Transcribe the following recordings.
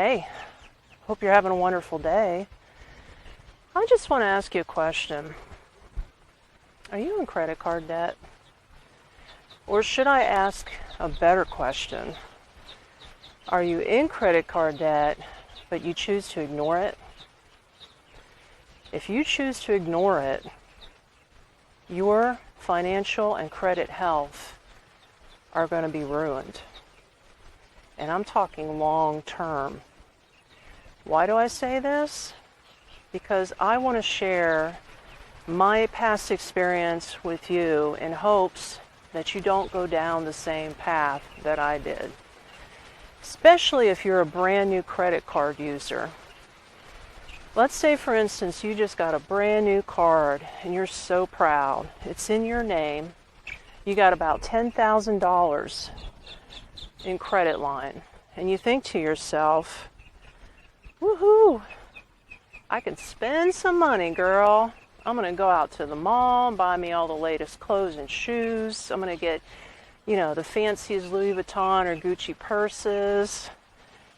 Hey, hope you're having a wonderful day. I just want to ask you a question. Are you in credit card debt? Or should I ask a better question? Are you in credit card debt, but you choose to ignore it? If you choose to ignore it, your financial and credit health are going to be ruined. And I'm talking long term. Why do I say this? Because I want to share my past experience with you in hopes that you don't go down the same path that I did. Especially if you're a brand new credit card user. Let's say, for instance, you just got a brand new card and you're so proud. It's in your name. You got about $10,000 in credit line. And you think to yourself, woohoo, I can spend some money, girl. I'm going to go out to the mall and buy me all the latest clothes and shoes. I'm going to get, the fanciest Louis Vuitton or Gucci purses.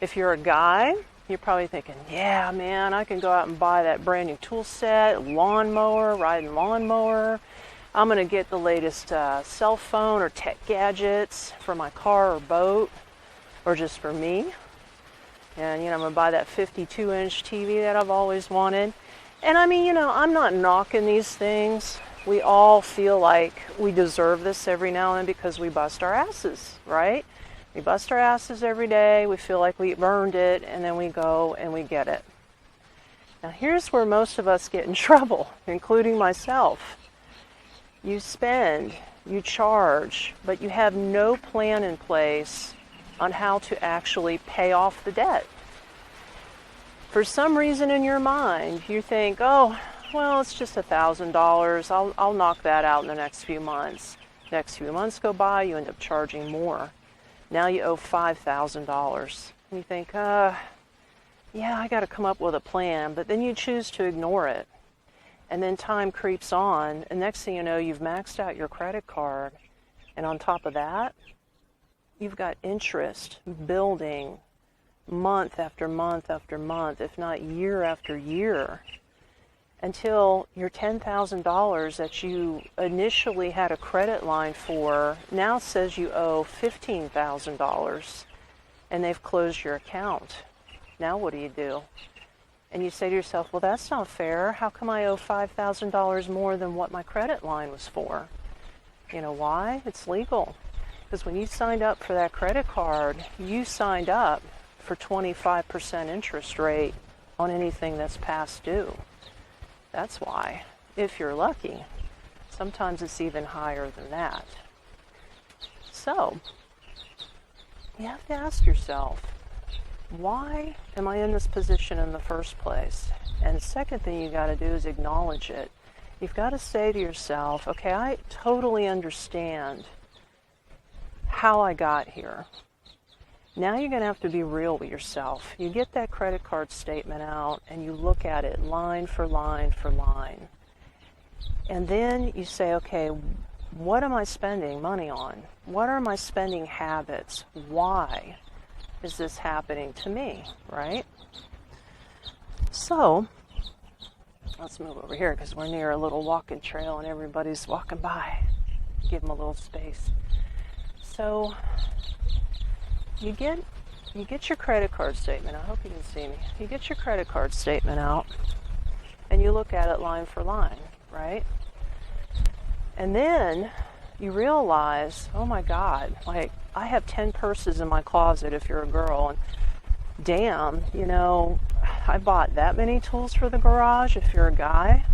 If you're a guy, you're probably thinking, yeah, man, I can go out and buy that brand new tool set, lawnmower, riding lawnmower. I'm going to get the latest cell phone or tech gadgets for my car or boat, or just for me. And, I'm going to buy that 52-inch TV that I've always wanted. And I'm not knocking these things. We all feel like we deserve this every now and then because we bust our asses, right? We bust our asses every day. We feel like we've earned it, and then we go and we get it. Now, here's where most of us get in trouble, including myself. You spend, you charge, but you have no plan in place on how to actually pay off the debt. For some reason in your mind, you think, oh, well, it's just $1,000. I'll knock that out in the next few months. Next few months go by, you end up charging more. Now you owe $5,000. And you think, yeah, I got to come up with a plan. But then you choose to ignore it. And then time creeps on, and next thing you know, you've maxed out your credit card. And on top of that, you've got interest building month after month after month, if not year after year, until your $10,000 that you initially had a credit line for now says you owe $15,000, and they've closed your account. Now what do? And you say to yourself, well, that's not fair. How come I owe $5,000 more than what my credit line was for? You know why? It's legal. Because when you signed up for that credit card, you signed up for 25% interest rate on anything that's past due. That's why, if you're lucky. Sometimes it's even higher than that. So, you have to ask yourself, why am I in this position in the first place? And the second thing you got to do is acknowledge it. You've got to say to yourself, okay, I totally understand how I got here. Now you're going to have to be real with yourself. You get that credit card statement out and you look at it line for line for line. And then you say, okay, what am I spending money on? What are my spending habits? Why is this happening to me, right? So, let's move over here because we're near a little walking trail and everybody's walking by. Give them a little space. So, you get your credit card statement. I hope you can see me. You get your credit card statement out and you look at it line for line, right? And then you realize, oh my God, like I have 10 purses in my closet if you're a girl, and damn, I bought that many tools for the garage if you're a guy.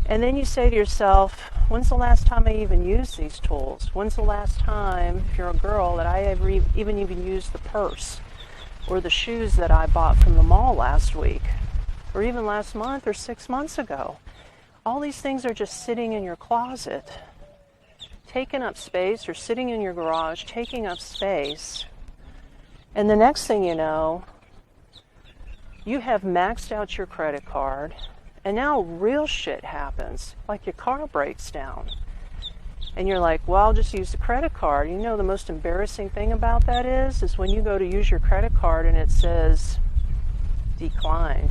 And then you say to yourself, when's the last time I even used these tools? When's the last time, if you're a girl, that I ever even used the purse or the shoes that I bought from the mall last week or even last month or 6 months ago? All these things are just sitting in your closet, taking up space, or sitting in your garage, taking up space. And the next thing you know, you have maxed out your credit card, and now real shit happens, like your car breaks down. And you're like, well, I'll just use the credit card. You know, the most embarrassing thing about that is when you go to use your credit card and it says declined.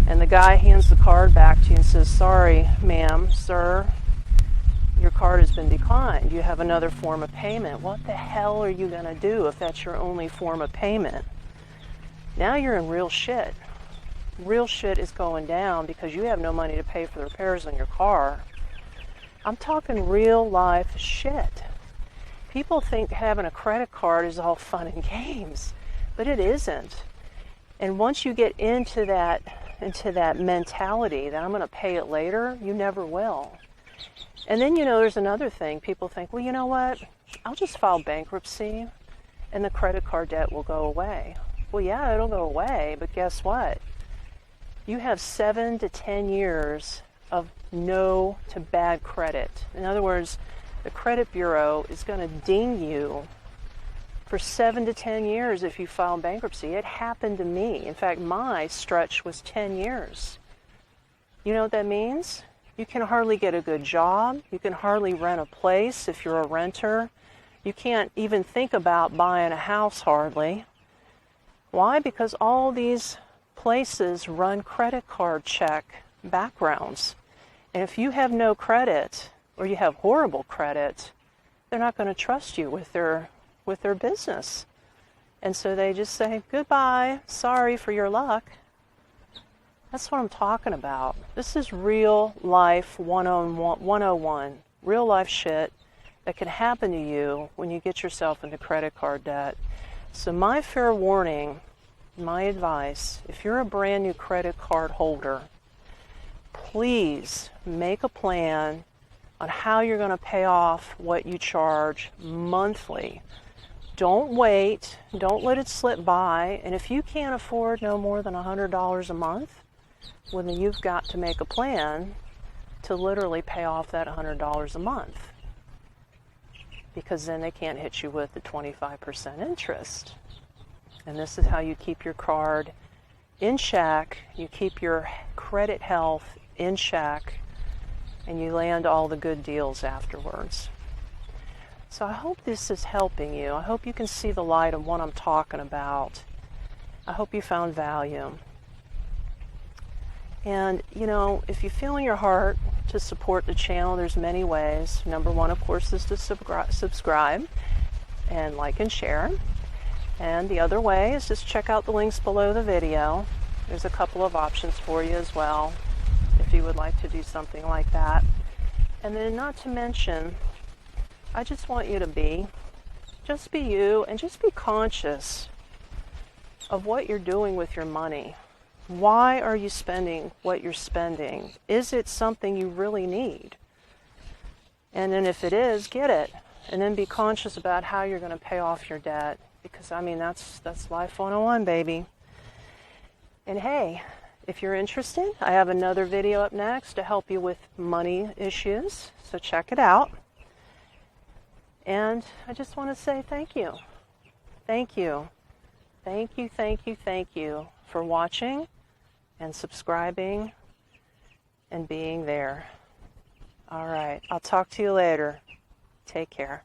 And the guy hands the card back to you and says, sorry, ma'am, sir, your card has been declined. You have another form of payment. What the hell are you going to do if that's your only form of payment? Now you're in real shit. Real shit is going down because you have no money to pay for the repairs on your car. I'm talking real life shit. People think having a credit card is all fun and games, but it isn't. And once you get into that mentality that I'm going to pay it later, you never will. And then, there's another thing. People think, well, you know what? I'll just file bankruptcy and the credit card debt will go away. Well, yeah, it'll go away, but guess what? You have 7 to 10 years of no to bad credit. In other words, the credit bureau is going to ding you for 7 to 10 years if you file bankruptcy. It happened to me. In fact, my stretch was 10 years. You know what that means? You can hardly get a good job. You can hardly rent a place if you're a renter. You can't even think about buying a house hardly. Why? Because all these places run credit card check backgrounds. And if you have no credit or you have horrible credit, they're not going to trust you with their business. And so they just say, goodbye, sorry for your luck. That's what I'm talking about. This is real life 101, real life shit that can happen to you when you get yourself into credit card debt. So my fair warning, my advice, if you're a brand new credit card holder, please make a plan on how you're going to pay off what you charge monthly. Don't wait. Don't let it slip by. And if you can't afford no more than $100 a month, well, then you've got to make a plan to literally pay off that $100 a month. Because then they can't hit you with the 25% interest. And this is how you keep your card in check, you keep your credit health in check, and you land all the good deals afterwards. So I hope this is helping you. I hope you can see the light of what I'm talking about. I hope you found value. And, if you feel in your heart to support the channel, there's many ways. Number one, of course, is to subscribe and like and share. And the other way is just check out the links below the video. There's a couple of options for you as well, if you would like to do something like that. And then not to mention, I just want you to just be you, and just be conscious of what you're doing with your money. Why are you spending what you're spending? Is it something you really need? And then if it is, get it. And then be conscious about how you're going to pay off your debt. Because, that's life 101, baby. And hey, if you're interested, I have another video up next to help you with money issues. So check it out. And I just want to say thank you. Thank you. Thank you, thank you, thank you for watching and subscribing and being there. All right. I'll talk to you later. Take care.